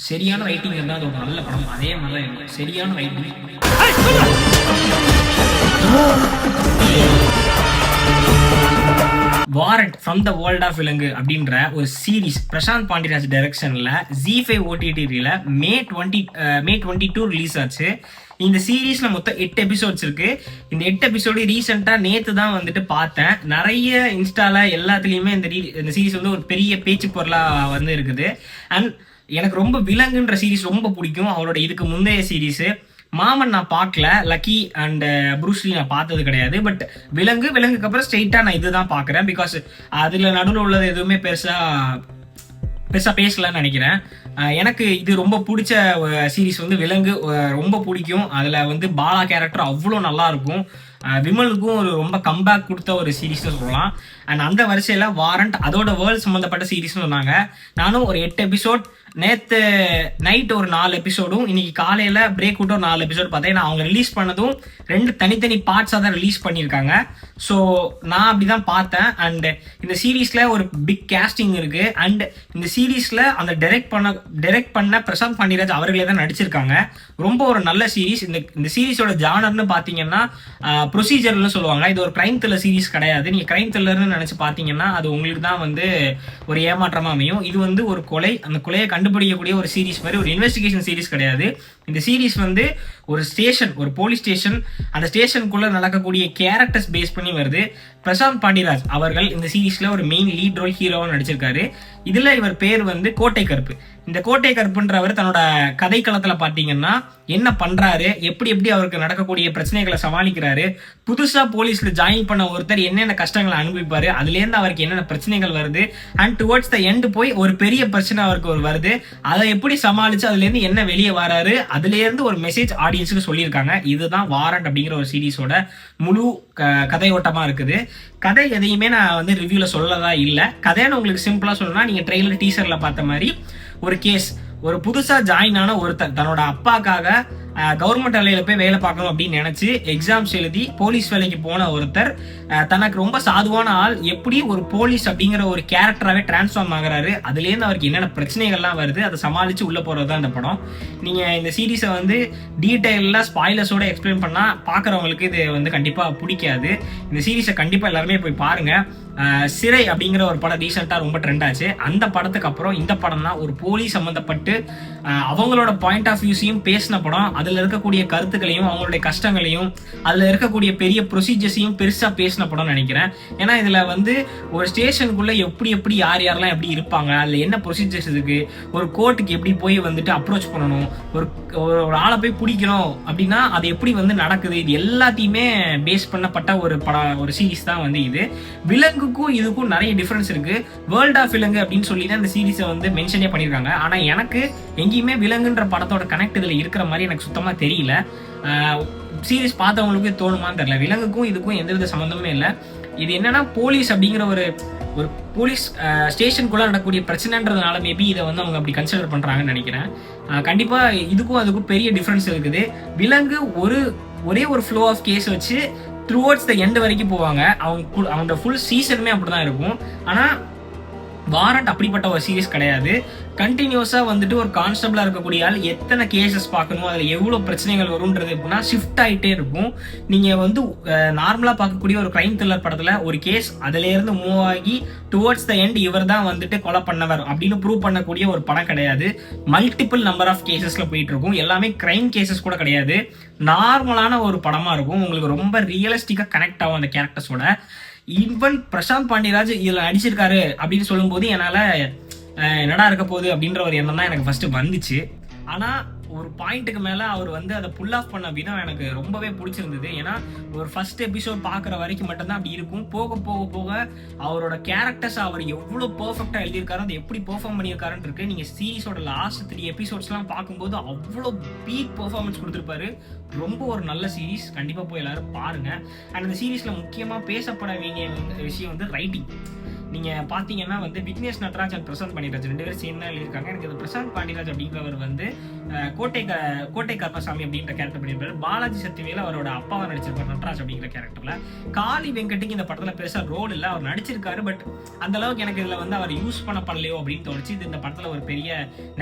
சரியான ரைட்டிங் இருந்தால் அது ஒரு நல்ல படம். அதே மாதிரி தான் இருக்கும். சரியான writing. Warrant from the world of விலங்கு அப்படின்ற ஒரு சீரீஸ் பிரசாந்த் பாண்டிராஜ் டைரக்ஷனில் ZEE5 OTT-ல மே 22 ரிலீஸ் ஆச்சு. இந்த சீரீஸ்ல மொத்தம் 8 எபிசோட்ஸ் இருக்கு. இந்த 8 எபிசோடு ரீசெண்டா நேத்து தான் வந்துட்டு பார்த்தேன். நிறைய இன்ஸ்டால எல்லாத்துலயுமே இந்த சீரீஸ் வந்து ஒரு பெரிய பேச்சு பொருளா வந்து இருக்குது. அண்ட் எனக்கு ரொம்ப விலங்குன்ற சீரீஸ் ரொம்ப பிடிக்கும். அவரோட இதுக்கு முந்தைய சீரீஸ் மாமன் நான் பார்க்கல, லக்கி அண்ட் ப்ரூஸ்லி நான் பார்த்தது கிடையாது. பட் விலங்குக்கு அப்புறம் ஸ்ட்ரெயிட்டா நான் இதுதான் பார்க்குறேன். பிகாஸ் அதுல நடுவில் உள்ளது எதுவுமே பெருசா பேசலன்னு நினைக்கிறேன். எனக்கு இது ரொம்ப பிடிச்ச சீரீஸ் வந்து விலங்கு ரொம்ப பிடிக்கும். அதில் வந்து பாலா கேரக்டர் அவ்வளோ நல்லா இருக்கும். விமலுக்கும் ஒரு ரொம்ப கம்பேக் கொடுத்த ஒரு சீரீஸ்னு சொல்லலாம். அண்ட் அந்த வரிசையில் வாரண்ட் அதோட வேர்ல்ட் சம்மந்தப்பட்ட சீரீஸ்னு சொன்னாங்க. நானும் ஒரு 8 எபிசோட் நேற்று நைட் ஒரு 4 எபிசோடும் இன்னைக்கு காலையில் பிரேக் விட்டு ஒரு 4 எபிசோட் பார்த்தேன். நான் அவங்க ரிலீஸ் பண்ணதும் 2 தனித்தனி பார்ட்ஸாக தான் ரிலீஸ் பண்ணியிருக்காங்க. ஸோ நான் அப்படி தான் பார்த்தேன். அண்ட் இந்த சீரீஸில் ஒரு பிக் கேஸ்டிங் இருக்குது. அண்ட் இந்த சீரீஸில் அந்த டைரக்ட் பண்ண பிரசாந்த் பாண்டிராஜ் அவர்களே தான் நடிச்சிருக்காங்க. ரொம்ப ஒரு நல்ல சீரீஸ். இந்த சீரீஸோட ஜானர்னு பார்த்தீங்கன்னா ப்ரொசீஜர்னு சொல்லுவாங்க. இது ஒரு கிரைம் த்ரில்லர் சீரீஸ் கிடையாது. நீங்கள் கிரைம் த்ரில்லர்னு நினச்சி பார்த்தீங்கன்னா அது உங்களுக்கு தான் வந்து ஒரு ஏமாற்றமாக அமையும். இது வந்து ஒரு கொலை, அந்த கொலையை கண்டுபிடிக்கக்கூடிய ஒரு சீரீஸ் மாதிரி, ஒரு இன்வெஸ்டிகேஷன் சீரீஸ் கிடையாது. இந்த சீரீஸ் வந்து ஒரு ஸ்டேஷன், ஒரு போலீஸ் ஸ்டேஷன், அந்த ஸ்டேஷனுக்குள்ள நடக்கக்கூடிய கேரக்டர்ஸ் பேஸ் பண்ணி வருது. பிரசாந்த் பாண்டிராஜ் அவர்கள் இந்த சீரீஸ்ல ஒரு மெயின் லீட் ரோல் ஹீரோவா நடிச்சிருக்காரு. இதுல இவர் பேர் வந்து கோட்டை கருப்பு. இந்த கோட்டை கருப்புன்றவர் தன்னோட கதைக்களத்துல பாத்தீங்கன்னா என்ன பண்றாரு, எப்படி அவருக்கு நடக்கக்கூடிய பிரச்சனைகளை சமாளிக்கிறாரு, புதுசா போலீஸ்ல ஜாயின் பண்ண ஒருத்தர் என்னென்ன கஷ்டங்களை அனுபவிப்பாரு, அதுல இருந்து அவருக்கு என்னென்ன பிரச்சனைகள் வருது, அண்ட் டுவர்ட்ஸ் த எண்ட் போய் ஒரு பெரிய பிரச்சனை அவருக்கு ஒரு வருது, அதை எப்படி சமாளிச்சு அதுல இருந்து என்ன வெளியே வராரு, அதுல இருந்து ஒரு மெசேஜ் ஆடியன்ஸுக்கு சொல்லியிருக்காங்க. இதுதான் வாரண்ட் அப்படிங்கிற ஒரு சீரீஸோட முழு கதையோட்டமா இருக்குது. கதை எதையுமே நான் வந்து ரிவ்யூல சொல்லதா இல்லை. கதைன்னு உங்களுக்கு சிம்பிளா சொல்லணும்னா, நீங்க ட்ரெய்லர் டீசர்ல பார்த்த மாதிரி ஒரு கேஸ், ஒரு புதுசா ஜாயின் ஆன ஒருத்தர் தன்னோட அப்பாக்காக கவர்மெண்ட் வேலையில போய் வேலை பார்க்கணும் அப்படின்னு நினைச்சு எக்ஸாம்ஸ் எழுதி போலீஸ் வேலைக்கு போன ஒருத்தர் தனக்கு ரொம்ப சாதுவான ஆள் எப்படி ஒரு போலீஸ் அப்படிங்கிற ஒரு கேரக்டராகவே டிரான்ஸ்ஃபார்ம் ஆகுறாரு, அதுலேருந்து அவருக்கு என்னென்ன பிரச்சனைகள்லாம் வருது, அதை சமாளிச்சு உள்ள போறது தான் இந்த படம். நீங்க இந்த சீரீஸை வந்து டீட்டெயிலாக ஸ்பாய்லர்ஸோட எக்ஸ்பிளைன் பண்ணா பார்க்குறவங்களுக்கு இது வந்து கண்டிப்பா பிடிக்காது. இந்த சீரீஸை கண்டிப்பா எல்லாருமே போய் பாருங்க. சிறை அப்படிங்கிற ஒரு படம் ரீசெண்டாக ரொம்ப ட்ரெண்ட் ஆச்சு. அந்த படத்துக்கு அப்புறம் இந்த படம் தான் ஒரு போலீஸ் சம்மந்தப்பட்டு அவங்களோட பாயிண்ட் ஆஃப் வியூஸையும் பேசின படம். அதில் இருக்கக்கூடிய கருத்துக்களையும் அவங்களுடைய கஷ்டங்களையும் அதில் இருக்கக்கூடிய பெரிய ப்ரொசீஜர்ஸையும் பெருசாக பேசின படம் நினைக்கிறேன். ஏன்னா இதில் வந்து ஒரு ஸ்டேஷனுக்குள்ளே எப்படி யாரெல்லாம் எப்படி இருப்பாங்க, அதில் என்ன ப்ரொசீஜர்ஸ் இருக்கு, ஒரு கோர்ட்டுக்கு எப்படி போய் வந்துட்டு அப்ரோச் பண்ணணும், ஒரு ஆளை போய் பிடிக்கணும் அப்படின்னா அது எப்படி வந்து நடக்குது, இது எல்லாத்தையுமே பேஸ் பண்ணப்பட்ட ஒரு சீரீஸ் தான் வந்து இது. விலங்குக்கும் இதுக்கும் நிறைய டிஃபரன்ஸ் இருக்கு. வேர்ல்ட் ஆஃப் விலங்கு அப்படின்னு சொல்லி தான் இந்த சீரீஸை வந்து மென்ஷனே பண்ணியிருக்காங்க. ஆனா எனக்கு எங்கேயுமே விலங்குன்ற படத்தோட கனெக்ட் இதுல இருக்கிற மாதிரி எனக்கு சுத்தமா தெரியல. சீரீஸ் பார்த்தவங்களுக்கு தோணுமான்னு தெரியல. விலங்குக்கும் இதுக்கும் எந்தவித சம்மந்தமே இல்லை. இது என்னன்னா போலீஸ் அப்படிங்கிற ஒரு போலீஸ் ஸ்டேஷனுக்குள்ள நடக்கக்கூடிய பிரச்சனைன்றதுனால மேபி இதை வந்து அவங்க அப்படி கன்சிடர் பண்றாங்கன்னு நினைக்கிறேன். கண்டிப்பா இதுக்கும் அதுக்கும் பெரிய டிஃபரன்ஸ் இருக்குது. விலங்கு ஒரே ஒரு ஃப்ளோ ஆஃப் கேஸ் வச்சு த்ரூவர்ட்ஸ் த எண்ட் வரைக்கும் போவாங்க. அவங்க ஃபுல் சீசனுமே அப்படிதான் இருக்கும். ஆனா வாரண்ட் அப்படிப்பட்ட ஒரு சீரீஸ் கிடையாது. கண்டினியூஸா வந்துட்டு ஒரு கான்ஸ்டபிளா இருக்கக்கூடிய ஆள் எத்தனை கேசஸ் பார்க்கணும், அதுல எவ்வளவு பிரச்சனைகள் வரும்ன்றது எப்படின்னா ஷிஃப்ட் ஆகிட்டே இருக்கும். நீங்க வந்து நார்மலா பார்க்கக்கூடிய ஒரு கிரைம் த்ரில்லர் படத்துல ஒரு கேஸ் அதுல இருந்து மூவ் ஆகி டுவர்ட்ஸ் த எண்ட் இவர் தான் வந்துட்டு கொலை பண்ணவர் அப்படின்னு ப்ரூவ் பண்ணக்கூடிய ஒரு படம் கிடையாது. மல்டிபிள் நம்பர் ஆஃப் கேசஸ்ல போயிட்டு இருக்கும். எல்லாமே கிரைம் கேசஸ் கூட கிடையாது. நார்மலான ஒரு படமா இருக்கும். உங்களுக்கு ரொம்ப ரியலிஸ்டிக்கா கனெக்ட் ஆகும் அந்த கேரக்டர்ஸோட. ஈவன் பிரசாந்த் பாண்டிராஜ் இதுல நடிச்சிருக்காரு அப்படின்னு சொல்லும் போது என்னால என்னடா இருக்க போகுது அப்படின்ற ஒரு எண்ணம் தான் எனக்கு ஃபர்ஸ்ட் வந்துச்சு. ஆனா ஒரு பாயிண்ட்டுக்கு மேல அவர் வந்து அதை புல் ஆஃப் பண்ண விதம் எனக்கு ரொம்பவே பிடிச்சிருந்தது. ஏன்னா ஒரு ஃபர்ஸ்ட் எபிசோட் பாக்குற வரைக்கும் மட்டும்தான் அப்படி இருக்கும். போக அவரோட கேரக்டர்ஸ் அவர் எவ்வளவு பெர்ஃபெக்டா எழுதியிருக்காரு, அதை எப்படி பெர்ஃபார்ம் பண்ணியிருக்காருன்னு இருக்கு. நீங்க சீரீஸோட லாஸ்ட் 3 எபிசோட்ஸ் எல்லாம் பார்க்கும்போது அவ்வளோ பீக் பெர்ஃபார்மன்ஸ் கொடுத்துருப்பாரு. ரொம்ப ஒரு நல்ல சீரீஸ். கண்டிப்பா போய் எல்லாரும் பாருங்க. அண்ட் இந்த சீரீஸ்ல முக்கியமா பேசப்பட வேண்டிய விஷயம் வந்து ரைட்டிங். நீங்கள் பார்த்தீங்கன்னா வந்து விக்னேஷ் நட்ராஜ் அண்ட் பிரசாந்த் பாண்டியராஜ் 2 பேரும் சேர்ந்து தான் எழுதியிருக்காங்க. எனக்கு இந்த பிரசாந்த் பாண்டியராஜ் அப்படிங்கிறவர் வந்து கோட்டை கருப்பசாமி அப்படின்ற கேரக்டர் பண்ணியிருப்பாரு. பாலாஜி சக்திவேல் அவரோட அப்பாவை நடிச்சிருப்பார் நட்ராஜ் அப்படிங்கிற கேரக்டரில். காளி வெங்கட்டுக்கு இந்த படத்தில் பெருசாக ரோல் இல்லை, அவர் நடிச்சிருக்காரு. பட் அந்த அளவுக்கு எனக்கு இதில் வந்து அவர் யூஸ் பண்ணப்படலையோ அப்படின்னு தோணுச்சு. இது இந்த படத்தில் ஒரு பெரிய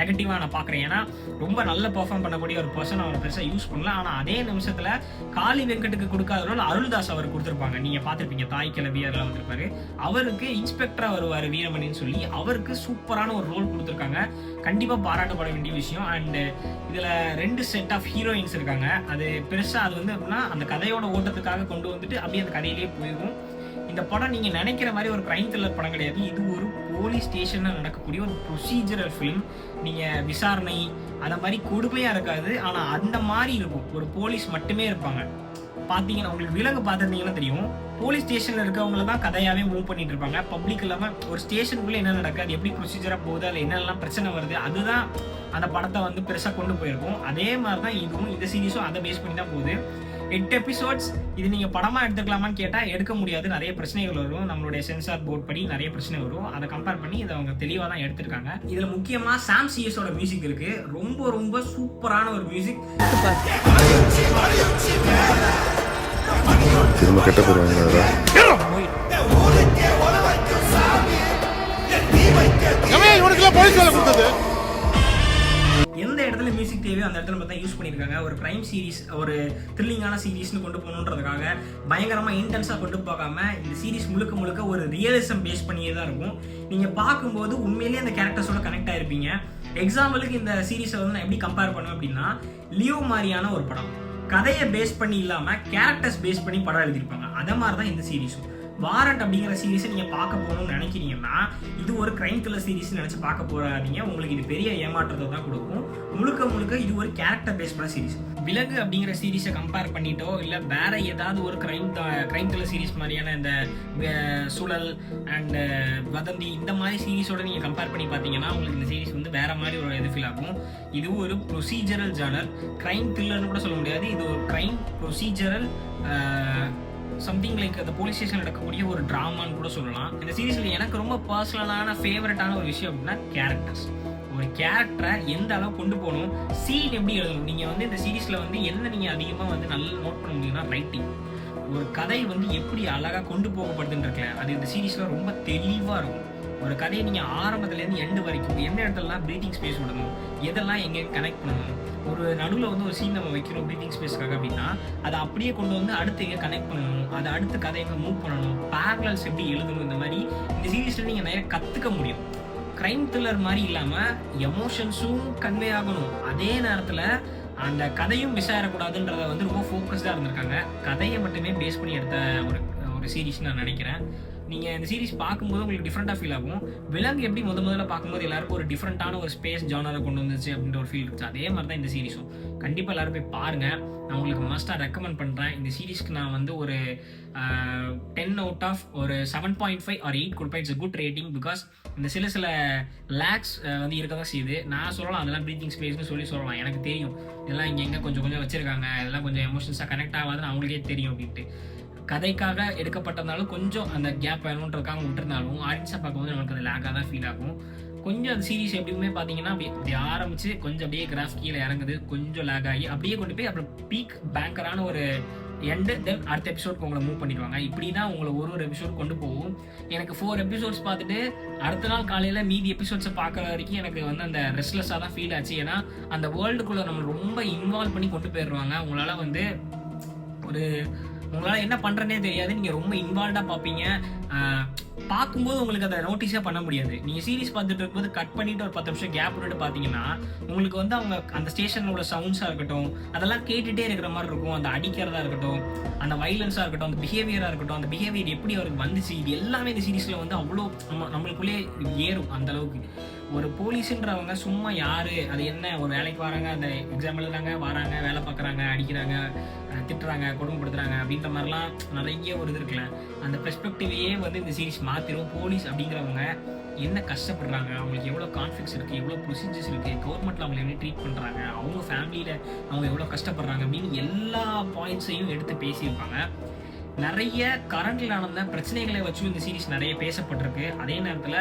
நெகட்டிவாக நான் பார்க்குறேன். ஏன்னா ரொம்ப நல்ல பெர்ஃபார்ம் பண்ணக்கூடிய ஒரு பர்சன் அவர் பெருசாக யூஸ் பண்ணல. ஆனால் அதே நிமிஷத்தில் காளி வெங்கட்டுக்கு கொடுக்காத ரோல் அருள்தாஸ் அவர் கொடுத்துருப்பாங்க. நீங்கள் பார்த்துருப்பீங்க, தாய் கிளவி அதெல்லாம் வந்திருப்பாரு. அவருக்கு இன்ஸ்பெக்டரா வருவார் வீரமணின்னு சொல்லி, அவருக்கு சூப்பரான ஒரு ரோல் கொடுத்துருக்காங்க. கண்டிப்பா பாராட்டப்பட வேண்டிய விஷயம். அண்ட் இதுல 2 செட் ஆஃப் ஹீரோயின்ஸ் இருக்காங்க. அது பெருசா அது வந்து அப்படின்னா அந்த கதையோட ஓட்டத்துக்காக கொண்டு வந்துட்டு அப்படியே அந்த கதையிலேயே போயிடும். இந்த படம் நீங்க நினைக்கிற மாதிரி ஒரு கிரைம் த்ரில்லர் படம் கிடையாது. இது ஒரு போலீஸ் ஸ்டேஷன்ல நடக்கக்கூடிய ஒரு ப்ரொசீஜரல் ஃபிலிம். நீங்க விசாரணை அந்த மாதிரி கொடுமையா இருக்காது, ஆனா அந்த மாதிரி இருக்கும். ஒரு போலீஸ் மட்டுமே இருப்பாங்க. பார்த்தீங்கன்னா உங்களுக்கு விலங்கு பார்த்துருந்தீங்கன்னா தெரியும், போலீஸ் ஸ்டேஷனில் இருக்கவங்கள தான் கதையாகவே மூவ் பண்ணிட்டு இருப்பாங்க. பப்ளிக் இல்லாமல் ஒரு ஸ்டேஷனுக்குள்ளே என்ன நடக்குது, அது எப்படி ப்ரொசீஜராக போகுது, அதில் என்னெல்லாம் பிரச்சனை வருது, அதுதான் அந்த படத்தை வந்து பெருசாக கொண்டு போயிருக்கும். அதே மாதிரி தான் இதுவும், இந்த சீரீஸும் அதை பேஸ் பண்ணி தான் போகுது. 8 எபிசோட்ஸ். இது நீங்கள் படமாக எடுத்துக்கலாமான்னு கேட்டால் எடுக்க முடியாது. நிறைய பிரச்சனைகள் வரும். நம்மளுடைய சென்சார் போர்ட் படி நிறைய பிரச்சனை வரும். அதை கம்பேர் பண்ணி இதை அவங்க தெளிவாக தான் எடுத்திருக்காங்க. இதில் முக்கியமாக சாம் சிஎஸோட மியூசிக் இருக்குது. ரொம்ப ரொம்ப சூப்பரான ஒரு மியூசிக். திரும்ப கெட்ட போடுவாங்க. எந்த இடத்துல மியூசிக் தேவையோ அந்த இடத்துல மட்டும் யூஸ் பண்ணியிருக்காங்க. ஒரு கிரைம் சீரிஸ், ஒரு த்ரில்லிங்கான சீரிஸ்னு கொண்டு போகணுன்றதுக்காக பயங்கரமாக இன்டென்ஸாக கொண்டு போகாம இந்த சீரிஸ் முழுக்க முழுக்க ஒரு ரியலிசம் பேஸ் பண்ணியே தான் இருக்கும். நீங்கள் பார்க்கும்போது உண்மையிலேயே அந்த கேரக்டர்ஸோட கனெக்ட் ஆயிருப்பீங்க. எக்ஸாம்பிளுக்கு இந்த சீரிஸை வந்து நான் எப்படி கம்பேர் பண்ணுவேன் அப்படின்னா, லியோ மாதிரியான ஒரு படம், கதையை பேஸ் பண்ணி இல்லாமல் கேரக்டர்ஸ் பேஸ் பண்ணி படம் எழுதியிருப்பாங்க. அதை மாதிரி தான் இந்த சீரிஸும். வாரண்ட் அப்படிங்கிற சீரிஸை நீங்கள் பார்க்க போகணும்னு நினைக்கிறீங்கன்னா இது ஒரு கிரைம் த்ரில்லர் சீரிஸ் நினச்சி பார்க்க போறாதீங்க. உங்களுக்கு இது பெரிய ஏமாற்றத்தை தான் கொடுக்கும். முழுக்க முழுக்க இது ஒரு கேரக்டர் பேஸ் பண்ண சீரிஸ். விலங்கு அப்படிங்கிற சீரிஸை கம்பேர் பண்ணிட்டோ இல்லை வேற ஏதாவது ஒரு கிரைம் த்ரில்லர் சீரிஸ் மாதிரியான இந்த சுழல் அண்ட் வதந்தி இந்த மாதிரி சீரிஸோட நீங்கள் கம்பேர் பண்ணி பார்த்தீங்கன்னா உங்களுக்கு இந்த சீரிஸ் வந்து வேற மாதிரி ஒரு இது ஃபீல் ஆகும். இது ஒரு ப்ரொசீஜரல் ஜானர், கிரைம் த்ரில்லர்னு கூட சொல்ல முடியாது. இது ஒரு கிரைம் ப்ரொசீஜரல் சம்திங் லைக் அந்த போலீஸ் ஸ்டேஷன் நடக்கக்கூடிய ஒரு ட்ராமான்னு கூட சொல்லலாம். இந்த சீரீஸில் எனக்கு ரொம்ப பர்சனலான ஃபேவரட்டான ஒரு விஷயம் அப்படின்னா கேரக்டர்ஸ். ஒரு கேரக்டரை எந்த அளவு கொண்டு போகணும், சீன் எப்படி எழுதணும். நீங்கள் வந்து இந்த சீரீஸில் வந்து என்ன நீங்கள் அதிகமாக வந்து நல்லா நோட் பண்ண முடியும்னா ரைட்டிங். ஒரு கதை வந்து எப்படி அழகாக கொண்டு போகப்படுதுன்னு இருக்கல, அது இந்த சீரீஸில் ரொம்ப தெளிவாக இருக்கும். ஒரு கதையை நீங்கள் ஆரம்பத்துலேருந்து எண்டு வரைக்கும் எந்த இடத்துலலாம் ப்ரீத்திங் ஸ்பேஸ் விடணும், எதெல்லாம் எங்கே கனெக்ட் பண்ணணும், ஒரு நடுவில் வந்து ஒரு சீன் நம்ம வைக்கணும் ப்ரீத்திங் ஸ்பேஸ்க்காக அப்படின்னா அதை அப்படியே கொண்டு வந்து அடுத்து எங்கே கனெக்ட் பண்ணணும், அதை அடுத்த கதையை மூவ் பண்ணணும், பேரலல்ஸ் எப்படி எழுதணும். இந்த மாதிரி இந்த சீரீஸில் நீங்கள் நிறைய கற்றுக்க முடியும். கிரைம் த்ரில்லர் மாதிரி இல்லாமல் எமோஷன்ஸும் கன்வே ஆகணும், அதே நேரத்தில் அந்த கதையும் மிஸ் ஆகிடக்கூடாதுன்றதை வந்து ரொம்ப ஃபோக்கஸ்டாக இருந்திருக்காங்க. கதையை மட்டுமே பேஸ் பண்ணி எடுத்த ஒரு சீரீஸ் நான் நினைக்கிறேன். நீங்கள் இந்த சீரிஸ் பார்க்கும்போது உங்களுக்கு டிஃப்ரெண்ட்டாக ஃபீல் ஆகும். விலங்கு எப்படி முதல்ல பார்க்கும்போது எல்லாருக்கும் ஒரு டிஃப்ரெண்ட்டான ஒரு ஸ்பேஸ் ஜானரை கொண்டு வந்துச்சு அப்படின்ற ஒரு ஃபீல் இருந்துச்சு. அதே மாதிரி தான் இந்த சீரிஸும். கண்டிப்பாக எல்லாரும் போய் பாருங்கள். நான் உங்களுக்கு மஸ்ட்டாக ரெக்கமெண்ட் பண்ணுறேன். இந்த சீரிஸ்க்கு நான் வந்து ஒரு 10 out of ஒரு 7.5 or 8 கொடுப்பேன். It's good rating. பிகாஸ் இந்த சில லேக்ஸ் வந்து இருக்க தான் செய்யுது. நான் சொல்லலாம் அதெல்லாம் ப்ரீத்திங் ஸ்பேஸ்னு சொல்லலாம். எனக்கு தெரியும் இதெல்லாம் இங்கே கொஞ்சம் வச்சுருக்காங்க, இதெல்லாம் கொஞ்சம் எமோஷன்ஸாக கனெக்ட் ஆகாதுன்னு அவங்களுக்கே தெரியும் அப்படின்ட்டு. கதைக்காக எடுக்கப்பட்டதுனாலும் கொஞ்சம் அந்த கேப் வேணுன்றதுக்காக விட்டுருந்தாலும் ஆடியன்ஸாக பார்க்கும்போது நமக்கு அது லேக்காக தான் ஃபீல் ஆகும். கொஞ்சம் அந்த சீரிஸ் எப்படியுமே பார்த்தீங்கன்னா அப்படி ஆரம்பித்து கொஞ்சம் அப்படியே கிராஃப் கீழே இறங்குது, கொஞ்சம் லேக் ஆகி அப்படியே கொண்டு போய் அப்புறம் பீக் பேங்கரான ஒரு எண்டு, தென் அடுத்த எபிசோட்க்கு உங்களை மூவ் பண்ணிடுவாங்க. இப்படி தான் உங்களை ஒரு எபிசோட் கொண்டு போகும். எனக்கு 4 எபிசோட்ஸ் பார்த்துட்டு அடுத்த நாள் காலையில் மீதி எபிசோட்ஸை பார்க்குற வரைக்கும் எனக்கு வந்து அந்த ரெஸ்ட்லெஸ்ஸாக தான் ஃபீல் ஆச்சு. ஏன்னா அந்த வேர்ல்டுக்குள்ளே நம்ம ரொம்ப இன்வால்வ் பண்ணி கொண்டு போயிடுவாங்க. உங்களால் வந்து உங்களால் என்ன பண்ணுறனே தெரியாது. நீங்கள் ரொம்ப இன்வால்வ்டாக பார்ப்பீங்க. பார்க்கும்போது உங்களுக்கு அதை நோட்டீஸே பண்ண முடியாது. நீங்கள் சீரிஸ் பார்த்துட்டு இருக்கும்போது கட் பண்ணிவிட்டு ஒரு 10 நிமிஷம் கேப் விட்டுட்டு பார்த்தீங்கன்னா உங்களுக்கு வந்து அவங்க அந்த ஸ்டேஷனோட சவுண்ட்ஸாக இருக்கட்டும் அதெல்லாம் கேட்டுகிட்டே இருக்கிற மாதிரி இருக்கும். அந்த அடிக்கிறதா இருக்கட்டும், அந்த வைலன்ஸாக இருக்கட்டும், அந்த பிஹேவியராக இருக்கட்டும், அந்த பிஹேவியர் எப்படி அவருக்கு வந்துச்சு, இது எல்லாமே இந்த சீரிஸில் வந்து அவ்வளோ நம்மளுக்குள்ளே ஏறும். அந்தளவுக்கு ஒரு போலீஸுன்றவங்க சும்மா யார், அது என்ன, ஒரு வேலைக்கு வராங்க, அந்த எக்ஸாம் எழுதுறாங்க, வராங்க, வேலை பார்க்குறாங்க, அடிக்கிறாங்க, திட்டுறாங்க, கொடுமைப்படுத்துறாங்க அப்படின்ற மாதிரிலாம் நிறைய ஒரு இது இருக்குல்ல. அந்த பெர்ஸ்பெக்டிவையே வந்து இந்த சீரிஸ் மாற்றிடும். போலீஸ் அப்படிங்கிறவங்க என்ன கஷ்டப்படுறாங்க, அவங்களுக்கு எவ்வளோ கான்ஃப்ளிக்ஸ் இருக்குது, எவ்வளோ ப்ரொசீஜர்ஸ் இருக்குது, கவர்மெண்ட்டில் அவங்களை எப்படி ட்ரீட் பண்ணுறாங்க, அவங்க ஃபேமிலியில் அவங்க எவ்வளோ கஷ்டப்படுறாங்க அப்படின்னு எல்லா பாயிண்ட்ஸையும் எடுத்து பேசியிருப்பாங்க. நிறைய கரண்ட்ல நடந்த பிரச்சனைகளை வச்சு இந்த சீரிஸ் நிறைய பேசப்பட்டிருக்கு. அதே நேரத்தில்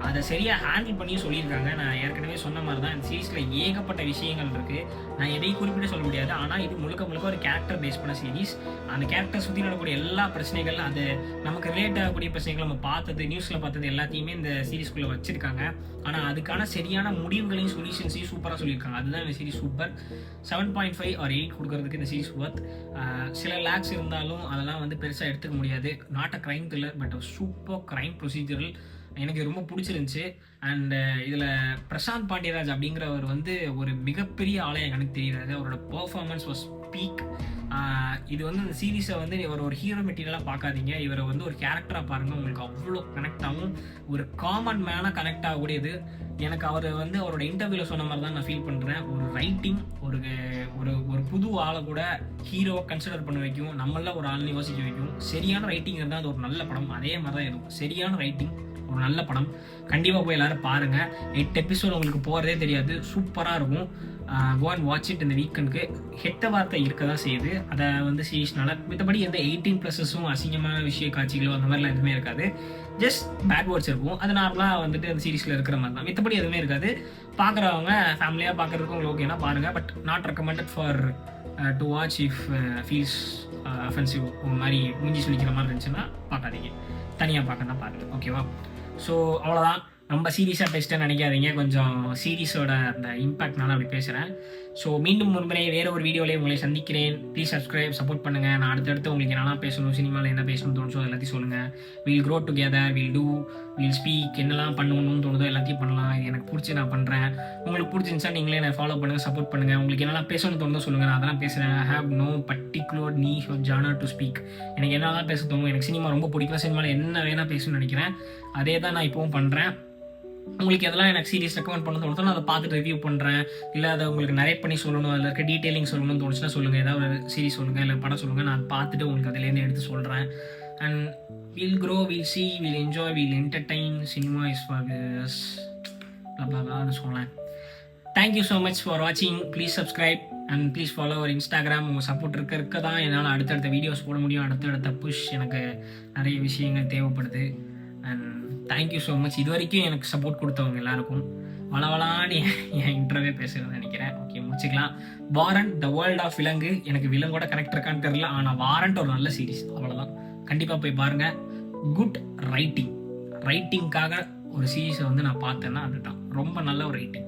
அதை சரியா ஹேண்டில் பண்ணியும் சொல்லியிருக்காங்க. நான் ஏற்கனவே சொன்ன மாதிரி தான் இந்த சீரிஸ்ல ஏகப்பட்ட விஷயங்கள் இருக்கு. நான் எதையும் குறிப்பிட்டு சொல்ல முடியாது. ஆனால் இது முழுக்க முழுக்க ஒரு கேரக்டர் பேஸ் பண்ண சீரிஸ். அந்த கேரக்டர் சுற்றி நடக்கக்கூடிய எல்லா பிரச்சனைகள், அது நமக்கு ரிலேட் ஆகக்கூடிய பிரச்சனைகள், நம்ம பார்த்தது நியூஸ்ல பார்த்தது எல்லாத்தையுமே இந்த சீரிஸ்குள்ள வச்சிருக்காங்க. ஆனால் அதுக்கான சரியான முடிவுகளையும் சொல்யூஷன்ஸையும் சூப்பராக சொல்லியிருக்காங்க. அதுதான் இந்த சீரிஸ் சூப்பர். 7.5 or 8 கொடுக்கறதுக்கு இந்த சீரிஸ் ஒர்த். சில லேக்ஸ் இருந்தாலும் அதெல்லாம் வந்து பெருசாக எடுத்துக்க முடியாது. Not a crime thriller, but super crime procedural. எனக்கு ரொம்ப பிடிச்சிருந்துச்சு. அண்ட் இதில் பிரசாந்த் பாண்டியராஜ் அப்படிங்கிறவர் வந்து ஒரு மிகப்பெரிய ஆளை எனக்கு தெரியாது. அவரோட பர்ஃபார்மன்ஸ் வாஸ் பீக். இது வந்து இந்த சீரீஸை வந்து இவர் ஒரு ஹீரோ மெட்டீரியலாக பார்க்காதீங்க. இவரை வந்து ஒரு கேரக்டராக பாருங்கள். உங்களுக்கு அவ்வளோ கனெக்ட் ஆகும். ஒரு காமன் மேனாக கனெக்ட் ஆகக்கூடியது. எனக்கு அவர் வந்து அவரோட இன்டர்வியூவில் சொன்ன மாதிரி தான் நான் ஃபீல் பண்ணுறேன். ஒரு ரைட்டிங் ஒரு ஒரு புது ஆளை கூட ஹீரோவை கன்சிடர் பண்ண வைக்கும். நம்மள ஒரு ஆள்னு யோசிக்க வைக்கும். சரியான ரைட்டிங் இருந்தால் அது ஒரு நல்ல படம். அதே மாதிரி தான் இருக்கும். சரியான ரைட்டிங், ஒரு நல்ல படம். கண்டிப்பாக போய் எல்லாரும் பாருங்கள். 8 எபிசோட் உங்களுக்கு போகிறதே தெரியாது. சூப்பராக இருக்கும். Go and watch it. இந்த வீக்கெண்டுக்கு ஹெட்ட வார்த்தை இருக்க தான் செய்யுது. அதை வந்து சீரிஸ்னால மற்றபடி எந்த 18+ஸும் அசிங்கமான விஷய காட்சிகளோ அந்த மாதிரிலாம் எதுவுமே இருக்காது. ஜஸ்ட் பேட் வேர்ட்ஸ் இருக்கும். அது நார்மலாக வந்துட்டு அந்த சீரிஸில் இருக்கிற மாதிரி தான். மற்றபடி எதுவுமே இருக்காது. பார்க்குறவங்க ஃபேமிலியாக பார்க்குறதுக்கு உங்களுக்கு ஓகேனா பாருங்கள். But not recommended for to watch if feels offensive. ஒரு மாதிரி மூஞ்சி சொல்லிக்கிற மாதிரி இருந்துச்சுன்னா பார்க்காதீங்க. தனியாக பார்க்க தான் பாருங்கள். ஓகேவா? ஸோ அவ்வளோதான். ரொம்ப சீரியஸாக பேசிட்டேன்னு நினைக்காதீங்க. கொஞ்சம் சீரிஸோட அந்த இம்பாக்ட்னால அப்படி பேசுகிறேன். ஸோ மீண்டும் ஒரு முறை வேறு ஒரு வீடியோலேயே உங்களை சந்திக்கிறேன். ப்ளீஸ் சப்ஸ்கிரைப், சப்போர்ட் பண்ணுங்கள். நான் அடுத்தடுத்து உங்களுக்கு என்னெல்லாம் பேசணும், சினிமாவில் என்ன பேசணும்னு தோணுச்சோ எல்லாத்தையும் சொல்லுங்கள். We'll grow together, we'll speak. என்னெல்லாம் பண்ணணும்னு தோணுதோ எல்லாத்தையும் பண்ணலாம். இது எனக்கு பிடிச்சி நான் பண்ணுறேன். உங்களுக்கு பிடிச்சிருந்துச்சா நீங்களே என்னை ஃபாலோ பண்ணுங்கள், சப்போர்ட் பண்ணுங்கள். உங்களுக்கு என்னெல்லாம் பேசணும்னு தோணுதோ சொல்லுங்கள். நான் அதெல்லாம் பேசுகிறேன். I have no particular niche or genre to speak. எனக்கு என்னெல்லாம் பேச தோணும். எனக்கு சினிமா ரொம்ப பிடிக்கும். சினிமாவில் என்ன வேணால் பேசணும்னு நினைக்கிறேன். அதே தான் நான் இப்போவும் பண்ணுறேன். உங்களுக்கு எதெல்லாம் எனக்கு சீரிஸ் ரெக்கமெண்ட் பண்ண தோணுதோ நான் அதை பார்த்துட்டு ரிவ்யூ பண்ணுறேன். இல்லை அதை உங்களுக்கு நரேட் பண்ணி சொல்லணும், அதில் இருக்க டீட்டெயிலிங் சொல்லணும்னு தோணுச்சுன்னா சொல்லுங்கள். ஏதாவது ஒரு சீரிஸ் சொல்லுங்கள், இல்லை படம் சொல்லுங்கள். நான் பார்த்துட்டு உங்களுக்கு அதிலேருந்து எடுத்து சொல்கிறேன். And we'll grow, we'll see, we'll enjoy, we'll entertain. Cinema is for this ப்ளாப்ளாப்ளான்னு சொல்லலாம். தேங்க்யூ ஸோ மச் ஃபார் வாட்சிங். Please subscribe and please follow our Instagram. உங்கள் சப்போர்ட் இருக்க தான் என்னால் அடுத்தடுத்த வீடியோஸ் போட முடியும். அடுத்தடுத்த புஷ் எனக்கு நிறைய விஷயங்கள் தேவைப்படுது. And thank you so much. இது வரைக்கும் எனக்கு சப்போர்ட் கொடுத்தவங்க எல்லாருக்கும். வளவலான்னு என் இன்டர்வியூ பேசுகிறேன்னு நினைக்கிறேன். ஓகே, முடிச்சுக்கலாம். வாரண்ட் த வேர்ல்ட் ஆஃப் விலங்கு. எனக்கு விலங்கோட கனெக்ட் இருக்கான்னு தெரியல. ஆனால் வாரண்ட் ஒரு நல்ல சீரிஸ். அவ்வளோதான். கண்டிப்பாக போய் பாருங்கள். குட் ரைட்டிங்காக ஒரு சீரீஸை வந்து நான் பார்த்தேன்னா அதுதான் ரொம்ப நல்ல ஒரு ரைட்டிங்.